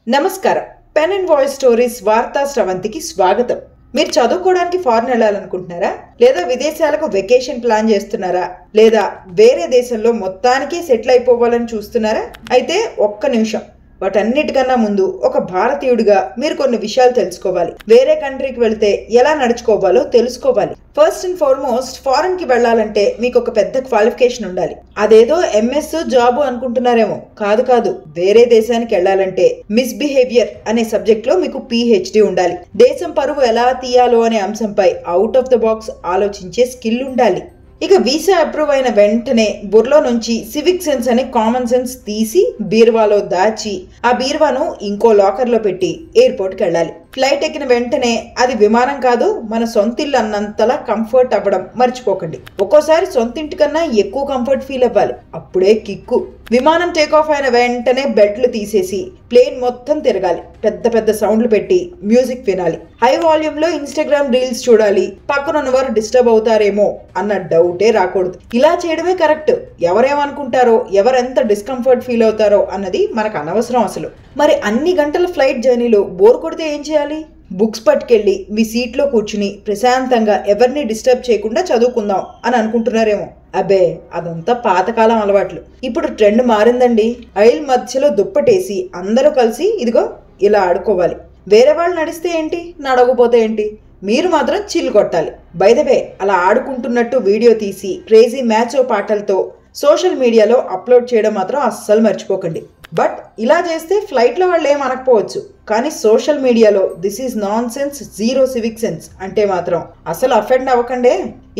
నమస్కారం. Pen and voice stories వార్తా శ్రవంతికి స్వాగతం. మీరు చదువుకోవడానికి ఫారెన్ వెళ్ళాలనుకుంటున్నారా, లేదా విదేశాలకు వెకేషన్ ప్లాన్ చేస్తున్నారా, లేదా వేరే దేశంలో మొత్తానికి సెటిల్ అయిపోవాలని చూస్తున్నారా? అయితే ఒక్క నిమిషం, వాటన్నిటికన్నా ముందు ఒక భారతీయుడిగా మీరు కొన్ని విషయాలు తెలుసుకోవాలి. వేరే కంట్రీకి వెళ్తే ఎలా నడుచుకోవాలో తెలుసుకోవాలి. ఫస్ట్ అండ్ ఫార్మోస్ట్, ఫారెన్ కి వెళ్ళాలంటే మీకు ఒక పెద్ద క్వాలిఫికేషన్ ఉండాలి. అదేదో ఎంఎస్ జాబ్ అనుకుంటున్నారేమో. కాదు, వేరే దేశానికి వెళ్ళాలంటే మిస్బిహేవియర్ అనే సబ్జెక్ట్ లో మీకు పిహెచ్డి ఉండాలి. దేశం పరువు ఎలా తీయాలో అనే అంశంపై అవుట్ ఆఫ్ ద బాక్స్ ఆలోచించే స్కిల్ ఉండాలి. ఇక వీసా అప్రూవ్ అయిన వెంటనే బుర్రలో నుంచి సివిక్ సెన్స్ అనే కామన్ సెన్స్ తీసి బీరువాలో దాచి ఆ బీరువాను ఇంకో లాకర్లో పెట్టి ఎయిర్పోర్ట్కి వెళ్ళాలి. ఫ్లైట్ ఎక్కిన వెంటనే అది విమానం కాదు, మన సొంతిల్లు అన్నంతలా కంఫర్ట్ అవ్వడం మర్చిపోకండి. ఒక్కోసారి సొంతింటి కన్నా ఎక్కువ కంఫర్ట్ ఫీల్ అవ్వాలి, అప్పుడే కిక్కు. విమానం టేక్ ఆఫ్ అయిన వెంటనే బెడ్లు తీసేసి ప్లేన్ మొత్తం తిరగాలి. పెద్ద పెద్ద సౌండ్లు పెట్టి మ్యూజిక్ వినాలి. హై వాల్యూమ్ లో ఇన్స్టాగ్రామ్ రీల్స్ చూడాలి. పక్కన ఉన్నవారు డిస్టర్బ్ అవుతారేమో అన్న డౌటే రాకూడదు. ఇలా చేయడమే కరెక్ట్. ఎవరేమనుకుంటారో, ఎవరెంత డిస్కంఫర్ట్ ఫీల్ అవుతారో అన్నది మనకు అనవసరం అసలు. మరి అన్ని గంటల ఫ్లైట్ జర్నీలో బోర్ కొడితే ఏం చేయాలి? బుక్స్ పట్టుకెళ్ళి మీ సీట్లో కూర్చుని ప్రశాంతంగా ఎవరిని డిస్టర్బ్ చేయకుండా చదువుకుందాం అని అనుకుంటున్నారేమో. అబ్బే, అదంతా పాతకాలం అలవాట్లు. ఇప్పుడు ట్రెండ్ మారిందండి. ఐల్ మధ్యలో దుప్పటేసి అందరూ కలిసి ఇదిగో ఇలా ఆడుకోవాలి. వేరే వాళ్ళు నడిస్తే ఏంటి, నడవకపోతే ఏంటి, మీరు మాత్రం చిల్ కొట్టాలి. బై ద వే, అలా ఆడుకుంటున్నట్టు వీడియో తీసి క్రేజీ మ్యాచో పాటలతో సోషల్ మీడియాలో అప్లోడ్ చేయడం మాత్రం అస్సలు మర్చిపోకండి. బట్ ఇలా చేస్తే ఫ్లైట్లో వాళ్ళు ఏమనకపోవచ్చు, కానీ సోషల్ మీడియాలో this is non sense, zero civic sense అంటే మాత్రం అసలు అఫెండ్ అవ్వకండే.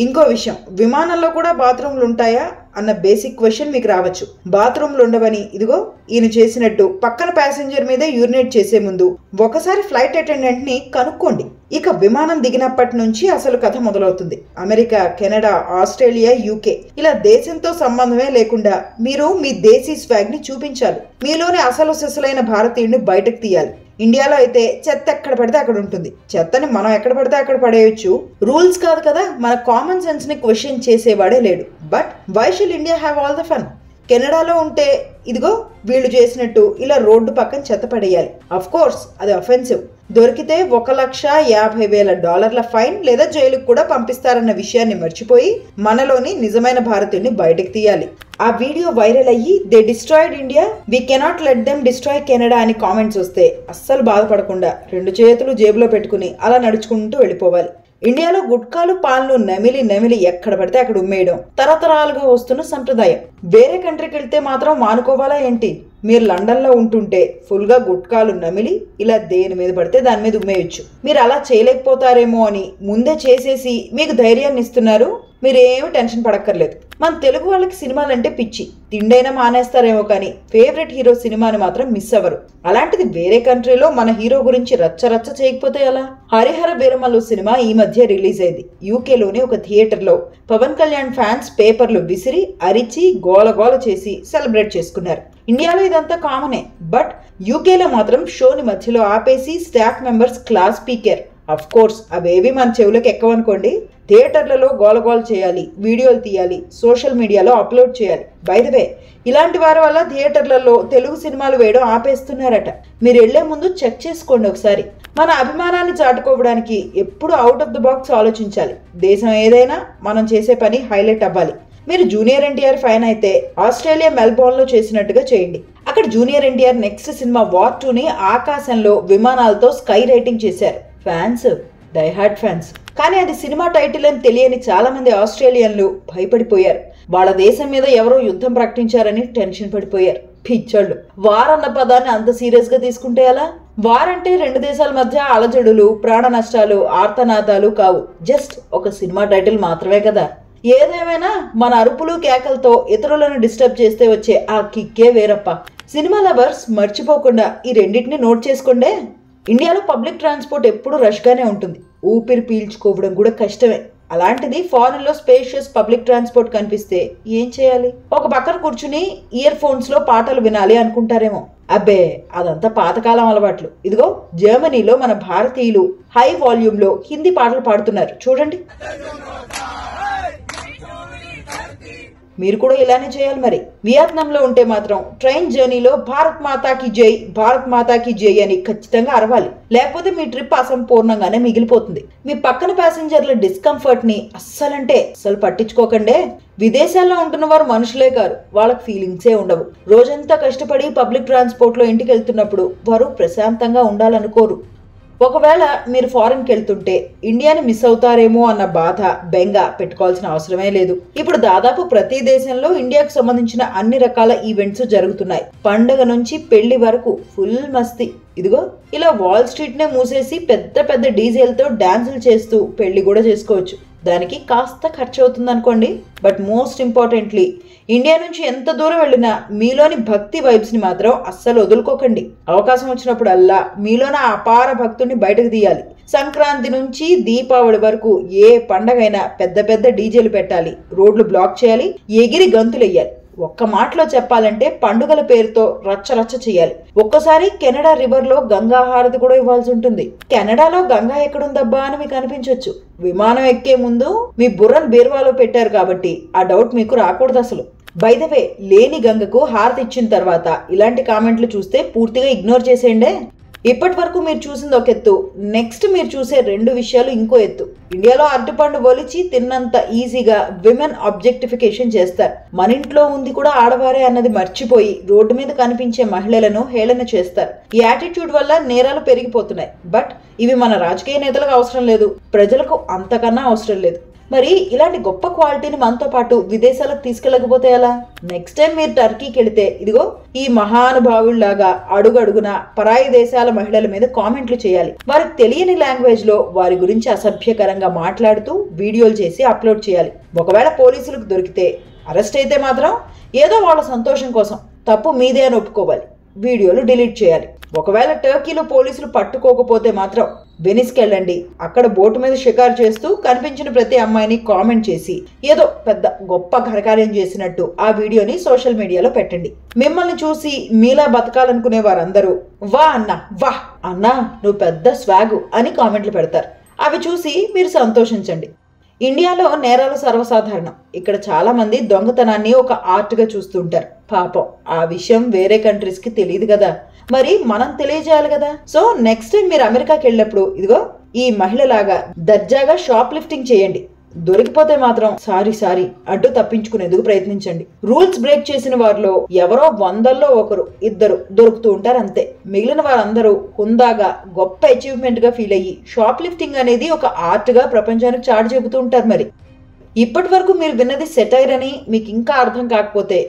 ఇంకో విషయం, విమానంలో కూడా బాత్రూమ్లు ఉంటాయా అన్న బేసిక్ క్వశ్చన్ మీకు రావచ్చు. బాత్రూమ్లు ఉండవని ఇదిగో ఈయన చేసినట్టు పక్కన ప్యాసింజర్ మీదే యూరినేట్ చేసే ముందు ఒకసారి ఫ్లైట్ అటెండెంట్ ని కనుక్కోండి. ఇక విమానం దిగినప్పటి నుంచి అసలు కథ మొదలవుతుంది. అమెరికా, కెనడా, ఆస్ట్రేలియా, యూకే ఇలా దేశంతో సంబంధమే లేకుండా మీరు మీ దేశీ స్వాగ్ ని చూపించాలి. మీలోని అసలు సిసలైన భారతీయుడిని బయటకు తీయాలి. ఇండియాలో అయితే చెత్త ఎక్కడ పడితే అక్కడ ఉంటుంది. చెత్తని మనం ఎక్కడ పడితే అక్కడ పడేయచ్చు. రూల్స్ కాదు కదా, మన కామన్ సెన్స్ ని క్వశ్చన్ చేసేవాడే లేడు. But why should India have all the fun? కెనడాలో ఉంటే ఇదిగో వీళ్ళు చేసినట్టు ఇలా రోడ్డు పక్కన చెత్త పడేయాలి. అఫ్ కోర్స్ అది అఫెన్సివ్. దొరికితే $1,50,000 ఫైన్ లేదా జైలుకు కూడా పంపిస్తారన్న విషయాన్ని మర్చిపోయి మనలోని నిజమైన భారతీయుడిని బయటకు తీయాలి. ఆ వీడియో వైరల్ అయ్యి they destroyed India, we cannot let them destroy Canada అని కామెంట్స్ వస్తే అస్సలు బాధపడకుండా 2 చేతులు జేబులో పెట్టుకుని అలా నడుచుకుంటూ వెళ్ళిపోవాలి. ఇండియాలో గుట్కాలు, పాన్లు నమిలి ఎక్కడ పడితే అక్కడ ఉమ్మేయడం తరతరాలుగా వస్తున్న సంప్రదాయం. వేరే కంట్రీకి వెళ్తే మాత్రం మానుకోవాలా ఏంటి? మీరు లండన్లో ఉంటుంటే ఫుల్గా గుట్కాలు నమిలి ఇలా దేని మీద పడితే దాని మీద ఉమ్మేయచ్చు. మీరు అలా చేయలేకపోతారేమో అని ముందే చేసేసి మీకు ధైర్యాన్ని ఇస్తున్నారు. మీరేమి టెన్షన్ పడక్కర్లేదు. మన తెలుగు వాళ్ళకి సినిమాలంటే పిచ్చి. తిండైనా మానేస్తారేమో కానీ ఫేవరెట్ హీరో సినిమాని మాత్రం మిస్ అవ్వరు. అలాంటిది వేరే కంట్రీలో మన హీరో గురించి రచ్చ చేయకపోతే ఎలా? హరిహర వీరమల్లు సినిమా ఈ మధ్య రిలీజ్ అయింది. యూకేలోని ఒక థియేటర్లో పవన్ కళ్యాణ్ ఫ్యాన్స్ పేపర్లు విసిరి అరిచి గోల చేసి సెలబ్రేట్ చేసుకున్నారు. ఇండియాలో ఇదంతా కామనే, బట్ యూకేలో మాత్రం షోని మధ్యలో ఆపేసి staff members class speaker. Of course అవేవి మన చెవులకు ఎక్కవనుకోండి. థియేటర్లలో గోల చేయాలి, వీడియోలు తీయాలి, సోషల్ మీడియాలో అప్లోడ్ చేయాలి. బై ద వే, ఇలాంటి వారి వల్ల థియేటర్లలో తెలుగు సినిమాలు వేయడం ఆపేస్తున్నారట. మీరు వెళ్లే ముందు చెక్ చేసుకోండి ఒకసారి. మన అభిమానాన్ని చాటుకోవడానికి ఎప్పుడు అవుట్ ఆఫ్ ద బాక్స్ ఆలోచించాలి. దేశం ఏదైనా మనం చేసే పని హైలైట్ అవ్వాలి. మీరు జూనియర్ ఎన్టీఆర్ ఫ్యాన్ అయితే ఆస్ట్రేలియా మెల్బోర్న్ లో చేసినట్టుగా చేయండి. అక్కడ junior NTR next cinema war 2ని ఆకాశంలో విమానాలతో స్కై రైటింగ్ చేశారు. Fans, die-hard fans. కానీ అది సినిమా టైటిల్ అని తెలియని చాలా మంది ఆస్ట్రేలియన్లు భయపడిపోయారు. వాళ్ళ దేశం మీద ఎవరో యుద్ధం ప్రకటించారని టెన్షన్ పడిపోయారు. పిచ్చోళ్ళు. వార్ అన్న పదాన్ని అంత సీరియస్ గా తీసుకుంటే ఎలా? వార్ అంటే 2 దేశాల మధ్య అలజడులు, ప్రాణ నష్టాలు, ఆర్తనాదాలు కావు. జస్ట్ ఒక సినిమా టైటిల్ మాత్రమే కదా. ఏదేమైనా మన అరుపులు కేకలతో ఇతరులను డిస్టర్బ్ చేస్తే వచ్చే ఆ కిక్కే వేరప్ప. సినిమా లవర్స్ మర్చిపోకుండా ఈ రెండింటిని నోట్ చేసుకోండే. ఇండియాలో పబ్లిక్ ట్రాన్స్పోర్ట్ ఎప్పుడు రష్గానే ఉంటుంది. ఊపిరి పీల్చుకోవడం కూడా కష్టమే. అలాంటిది ఫారెన్ లో స్పేషియస్ పబ్లిక్ ట్రాన్స్పోర్ట్ కనిపిస్తే ఏం చేయాలి? ఒక పక్కన కూర్చుని ఇయర్ ఫోన్స్ లో పాటలు వినాలి అనుకుంటారేమో. అబ్బే, అదంతా పాతకాలం అలవాట్లు. ఇదిగో జర్మనీలో మన భారతీయులు హై వాల్యూమ్ లో హిందీ పాటలు పాడుతున్నారు చూడండి. మీరు కూడా ఇలానే చేయాలి. మరి వియత్నాంలో ఉంటే మాత్రం ట్రైన్ జర్నీలో భారత్ మాతాకి జై, భారత్ మాతాకి జై అని ఖచ్చితంగా అరవాలి. లేకపోతే మీ ట్రిప్ అసంపూర్ణంగానే మిగిలిపోతుంది. మీ పక్కన ప్యాసింజర్ల డిస్కంఫర్ట్ ని అస్సలు పట్టించుకోకండే. విదేశాల్లో ఉంటున్న వారు మనుషులే కారు, వాళ్ళకి ఫీలింగ్సే ఉండవు. రోజంతా కష్టపడి పబ్లిక్ ట్రాన్స్పోర్ట్ లో ఇంటికి వెళ్తున్నప్పుడు వారు ప్రశాంతంగా ఉండాలనుకోరు. ఒకవేళ మీరు ఫారెన్కి వెళ్తుంటే ఇండియాని మిస్ అవుతారేమో అన్న బాధ, బెంగ పెట్టుకోవాల్సిన అవసరమే లేదు. ఇప్పుడు దాదాపు ప్రతి దేశంలో ఇండియాకు సంబంధించిన అన్ని రకాల ఈవెంట్స్ జరుగుతున్నాయి. పండగ నుంచి పెళ్లి వరకు ఫుల్ మస్తీ. ఇదిగో ఇలా వాల్ స్ట్రీట్ నే మూసేసి పెద్ద పెద్ద డీజేలతో డాన్సులు చేస్తూ పెళ్లి కూడా చేసుకోవచ్చు. దానికి కాస్త ఖర్చు అవుతుంది అనుకోండి. బట్ మోస్ట్ ఇంపార్టెంట్లీ, ఇండియా నుంచి ఎంత దూరం వెళ్ళినా మీలోని భక్తి వైబ్స్ ని మాత్రం అస్సలు వదులుకోకండి. అవకాశం వచ్చినప్పుడల్లా మీలోన అపార భక్తుడిని బయటకు తీయాలి. సంక్రాంతి నుంచి దీపావళి వరకు ఏ పండగైనా పెద్ద పెద్ద డీజేలు పెట్టాలి, రోడ్లు బ్లాక్ చేయాలి, ఎగిరి గంతులెయ్యాలి. ఒక్క మాటలో చెప్పాలంటే పండుగల పేరుతో రచ్చరచ్చ చేయాలి. ఒక్కసారి కెనడా రివర్ లో గంగా హారతి కూడా ఇవ్వాల్సి ఉంటుంది. కెనడాలో గంగా ఎక్కడుందబ్బా అని మీకు అనిపించవచ్చు. విమానం ఎక్కే ముందు మీ బుర్రను బీరువాలో పెట్టారు కాబట్టి ఆ డౌట్ మీకు రాకూడదు అసలు. బై ద వే, లేని గంగకు హారతి ఇచ్చిన తర్వాత ఇలాంటి కామెంట్లు చూస్తే పూర్తిగా ఇగ్నోర్ చేసేయండే. ఇప్పటి వరకు మీరు చూసింది ఒక ఎత్తు, నెక్స్ట్ మీరు చూసే 2 విషయాలు ఇంకో ఎత్తు. ఇండియాలో అరటిపండు ఒలిచి తిన్నంత ఈజీగా విమెన్ ఆబ్జెక్టిఫికేషన్ చేస్తారు. మన ఇంట్లో ఉంది కూడా ఆడవారే అన్నది మర్చిపోయి రోడ్డు మీద కనిపించే మహిళలను హేళన చేస్తారు. ఈ యాటిట్యూడ్ వల్ల నేరాలు పెరిగిపోతున్నాయి. బట్ ఇవి మన రాజకీయ నేతలకు అవసరం లేదు, ప్రజలకు అంతకన్నా అవసరం లేదు. మరి ఇలాంటి గొప్ప క్వాలిటీని మనతో పాటు విదేశాలకు తీసుకెళ్ళకపోతే ఎలా? నెక్స్ట్ టైం మీరు టర్కీకి వెళితే ఇదిగో ఈ మహానుభావుల్లాగా అడుగడుగున పరాయి దేశాల మహిళల మీద కామెంట్లు చేయాలి. వారికి తెలియని లాంగ్వేజ్ లో వారి గురించి అసభ్యకరంగా మాట్లాడుతూ వీడియోలు చేసి అప్లోడ్ చేయాలి. ఒకవేళ పోలీసులకు దొరికితే, అరెస్ట్ అయితే మాత్రం ఏదో వాళ్ళ సంతోషం కోసం తప్పు మీదే అని ఒప్పుకోవాలి, వీడియోలు డిలీట్ చేయాలి. ఒకవేళ టర్కీలో పోలీసులు పట్టుకోకపోతే మాత్రం వెనిస్కి వెళ్ళండి. అక్కడ బోటు మీద షికారు చేస్తూ కనిపించిన ప్రతి అమ్మాయిని కామెంట్ చేసి ఏదో పెద్ద గొప్ప ఘనకార్యం చేసినట్టు ఆ వీడియోని సోషల్ మీడియాలో పెట్టండి. మిమ్మల్ని చూసి మీలా బతకాలనుకునే వారందరూ వా అన్నా, వా అన్నా నువ్వు పెద్ద స్వాగు అని కామెంట్లు పెడతారు. అవి చూసి మీరు సంతోషించండి. ఇండియాలో నేరాలు సర్వసాధారణం. ఇక్కడ చాలా మంది దొంగతనాన్ని ఒక ఆర్ట్ గా చూస్తుంటారు. పాపం ఆ విషయం వేరే కంట్రీస్ కి తెలియదు కదా, మరి మనం తెలియజేయాలి కదా. సో నెక్స్ట్ టైం మీరు అమెరికాకి వెళ్ళినప్పుడు ఇదిగో ఈ మహిళలాగా దర్జాగా షాప్ లిఫ్టింగ్ చేయండి. దొరికిపోతే మాత్రం సారీ అంటూ తప్పించుకునేందుకు ప్రయత్నించండి. రూల్స్ బ్రేక్ చేసిన వారిలో ఎవరో 100లో 1-2 దొరుకుతూ ఉంటారు అంతే. మిగిలిన వారందరూ హుందాగా గొప్ప అచీవ్మెంట్ గా ఫీల్ అయ్యి షాప్ లిఫ్టింగ్ అనేది ఒక ఆర్ట్ గా ప్రపంచానికి చాటి చెబుతూ ఉంటారు. మరి ఇప్పటి వరకు మీరు విన్నది సెటైర్ అని మీకు ఇంకా అర్థం కాకపోతే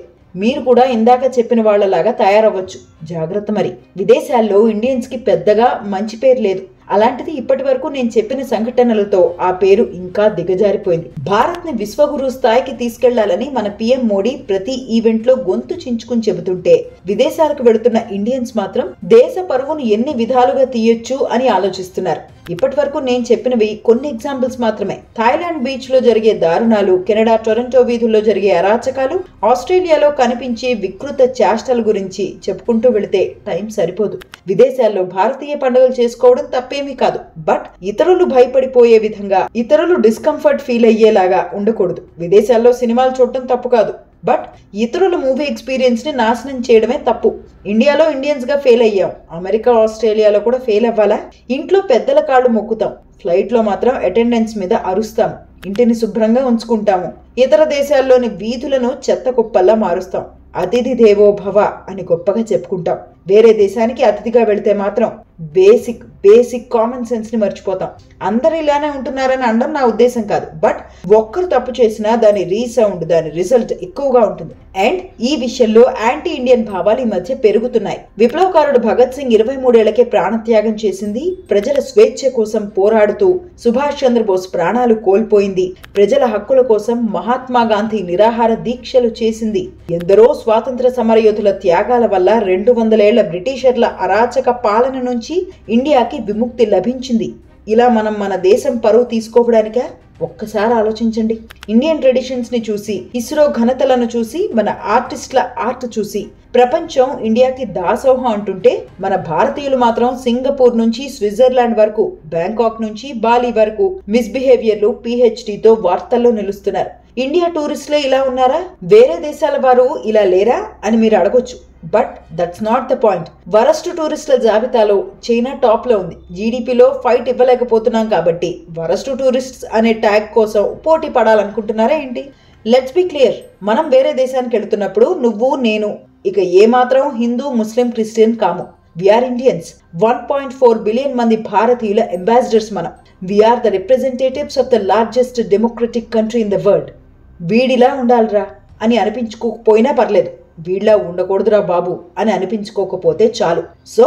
మీరు కూడా ఇందాక చెప్పిన వాళ్ళలాగా తయారవ్వచ్చు. జాగ్రత్త. మరి విదేశాల్లో ఇండియన్స్ కి పెద్దగా మంచి పేరు లేదు. అలాంటిది ఇప్పటి వరకు నేను చెప్పిన సంఘటనలతో ఆ పేరు ఇంకా దిగజారిపోయింది. భారత్ ని విశ్వగురు స్థాయికి తీసుకెళ్లాలని మన పిఎం మోడీ ప్రతి ఈవెంట్ లో గొంతు చించుకుని చెబుతుంటే విదేశాలకు వెళుతున్న ఇండియన్స్ మాత్రం దేశ పరువును ఎన్ని విధాలుగా తీయొచ్చు అని ఆలోచిస్తున్నారు. ఇప్పటి వరకు నేను చెప్పినవి కొన్ని ఎగ్జాంపుల్స్ మాత్రమే. థాయిలాండ్ బీచ్ లో జరిగే దారుణాలు, కెనడా టొరంటో వీధుల్లో జరిగే అరాచకాలు, ఆస్ట్రేలియాలో కనిపించే వికృత చేష్టల గురించి చెప్పుకుంటూ వెళితే టైం సరిపోదు. విదేశాల్లో భారతీయ పండుగలు చేసుకోవడం తప్పేమీ కాదు. బట్ ఇతరులు భయపడిపోయే విధంగా, ఇతరులు డిస్కంఫర్ట్ ఫీల్ అయ్యేలాగా ఉండకూడదు. విదేశాల్లో సినిమాలు చూడటం తప్పు కాదు, బట్ ఇతరుల మూవీ ఎక్స్పీరియన్స్ ని నాశనం చేయడమే తప్పు. ఇండియాలో ఇండియన్స్ గా ఫెయిల్ అయ్యాం, అమెరికా ఆస్ట్రేలియాలో కూడా ఫెయిల్ అవ్వాలా? ఇంట్లో పెద్దల కాళ్ళు మొక్కుతాం, ఫ్లైట్ లో మాత్రం అటెండెన్స్ మీద అరుస్తాము, ఇంటిని శుభ్రంగా ఉంచుకుంటాము, ఇతర దేశాల్లోని వీధులను చెత్త కుప్పల్లా మారుస్తాం, అతిథి దేవో భవ అని గొప్పగా చెప్పుకుంటాం. వేరే దేశానికి అతిథిగా వెళితే మాత్రం బేసిక్ కామన్ సెన్స్ ని మర్చిపోతాం. అందరు ఇలానే ఉంటున్నారని అనడం నా ఉద్దేశం కాదు. బట్ ఒక్కరు తప్పు చేసినా దాని రీసౌండ్, దాని రిజల్ట్ ఎక్కువగా ఉంటుంది. అండ్ ఈ విషయంలో యాంటీ ఇండియన్ భావాలు ఈ మధ్య పెరుగుతున్నాయి. విప్లవకారుడు భగత్ సింగ్ 23 ఏళ్లకే ప్రాణత్యాగం చేసింది. ప్రజల స్వేచ్ఛ కోసం పోరాడుతూ సుభాష్ చంద్రబోస్ ప్రాణాలు కోల్పోయింది. ప్రజల హక్కుల కోసం మహాత్మా గాంధీ నిరాహార దీక్షలు చేసింది. ఎందరో స్వాతంత్ర సమరయోధుల త్యాగాల వల్ల 200 ఏళ్ల బ్రిటిషర్ల అరాచక పాలన నుంచి ఇండియాకి విముక్తి లభించింది. ఇలా మనం మన దేశం పరువు తీసుకోవడానికా? ఒక్కసారి ఆలోచించండి. ఇండియన్ ట్రెడిషన్స్ ని చూసి, ఇస్రో ఘనతలను చూసి, మన ఆర్టిస్టుల ఆర్ట్ చూసి ప్రపంచం ఇండియాకి దాసోహం అంటుంటే మన భారతీయులు మాత్రం సింగపూర్ నుంచి స్విట్జర్లాండ్ వరకు, బ్యాంకాక్ నుంచి బాలి వరకు మిస్బిహేవియర్లు, PhDతో వార్తల్లో నిలుస్తున్నారు. ఇండియా టూరిస్టులే ఇలా ఉన్నారా, వేరే దేశాల వారు ఇలా లేరా అని మీరు అడగొచ్చు. But that's not the point. Worst టూరిస్టుల జాబితాలో చైనా టాప్ లో ఉంది. జీడిపిలో ఫైట్ ఇవ్వలేకపోతున్నాం కాబట్టి వరస్ట్ టూరిస్ట్స్ అనే ట్యాగ్ కోసం పోటీ పడాలనుకుంటున్నారా ఏంటి? లెట్స్ బి క్లియర్, మనం వేరే దేశానికి వెళుతున్నప్పుడు నువ్వు నేను ఇక ఏమాత్రం హిందూ ముస్లిం క్రిస్టియన్ కాము. We are Indians. 1.4 బిలియన్ మంది భారతీయుల అంబాసిడర్స్ మనం. We are the representatives of the largest democratic country in the world. వీడిలా ఉండాలిరా అని అనిపించుకోకపోయినా పర్లేదు, వీడిలా ఉండకూడదురా బాబు అని అనిపించుకోకపోతే చాలు. సో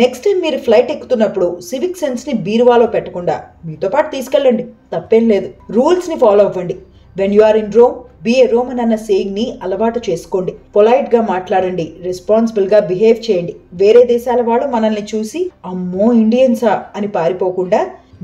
నెక్స్ట్ టైం మీరు ఫ్లైట్ ఎక్కుతున్నప్పుడు సివిక్ సెన్స్ ని బీరువాలో పెట్టకుండా మీతో పాటు తీసుకెళ్ళండి, తప్పేం లేదు. రూల్స్ ని ఫాలో అవ్వండి. When you are in Rome, be a Roman అన్న సేయింగ్ ని అలవాటు చేసుకోండి. పొలైట్ గా మాట్లాడండి, రెస్పాన్సిబుల్ గా బిహేవ్ చేయండి. వేరే దేశాల వాళ్ళు మనల్ని చూసి అమ్మో ఇండియన్సా అని పారిపోకుండా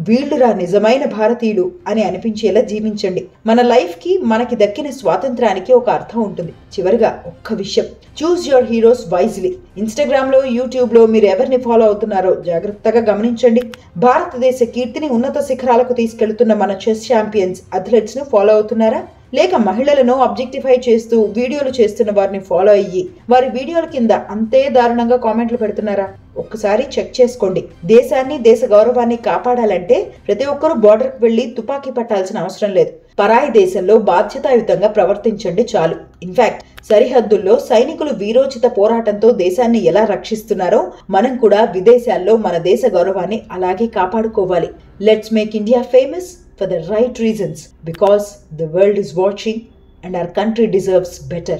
వీళ్ళురా నిజమైన భారతీయులు అని అనిపించేలా జీవించండి. మన లైఫ్ కి మనకి దక్కిన స్వాతంత్రానికి ఒక అర్థం ఉంటుంది. చివరిగా ఒక్క విషయం, choose your heroes wisely. Instagram లో, యూట్యూబ్ లో మీరు ఎవరిని ఫాలో అవుతున్నారో జాగ్రత్తగా గమనించండి. భారతదేశ కీర్తిని ఉన్నత శిఖరాలకు తీసుకెళ్తున్న మన చెస్ ఛాంపియన్స్, అథ్లెట్స్ ను ఫాలో అవుతున్నారా, లేక మహిళలను ఆబ్జెక్టిఫై చేస్తూ వీడియోలు చేస్తున్న వారిని ఫాలో అయ్యి వారి వీడియోల కింద అంతే దారుణంగా కామెంట్లు పెడుతున్నారా? ఒక్కసారి చెక్ చేసుకోండి. దేశాన్ని, దేశ గౌరవాన్ని కాపాడాలంటే ప్రతి ఒక్కరూ బార్డర్కి వెళ్లి తుపాకీ పట్టాల్సిన అవసరం లేదు. పరాయి దేశంలో బాధ్యతాయుతంగా ప్రవర్తించండి చాలు. ఇన్ఫాక్ట్ సరిహద్దుల్లో సైనికులు వీరోచిత పోరాటంతో దేశాన్ని ఎలా రక్షిస్తున్నారో మనం కూడా విదేశాల్లో మన దేశ గౌరవాన్ని అలాగే కాపాడుకోవాలి. Let's make India famous for the right reasons, because the world is watching and our country deserves better.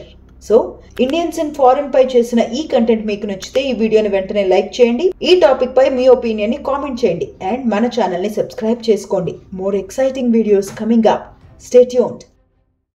So Indians and foreign పై చేసిన ఈ కంటెంట్ మీకు నచ్చితే ఈ వీడియోని వెంటనే లైక్ చేయండి. ఈ టాపిక్ పై మీ ఒపీనియన్ ని కామెంట్ చేయండి అండ్ మన ఛానల్ ని సబ్స్క్రైబ్ చేసుకోండి. More exciting videos coming up. Stay tuned.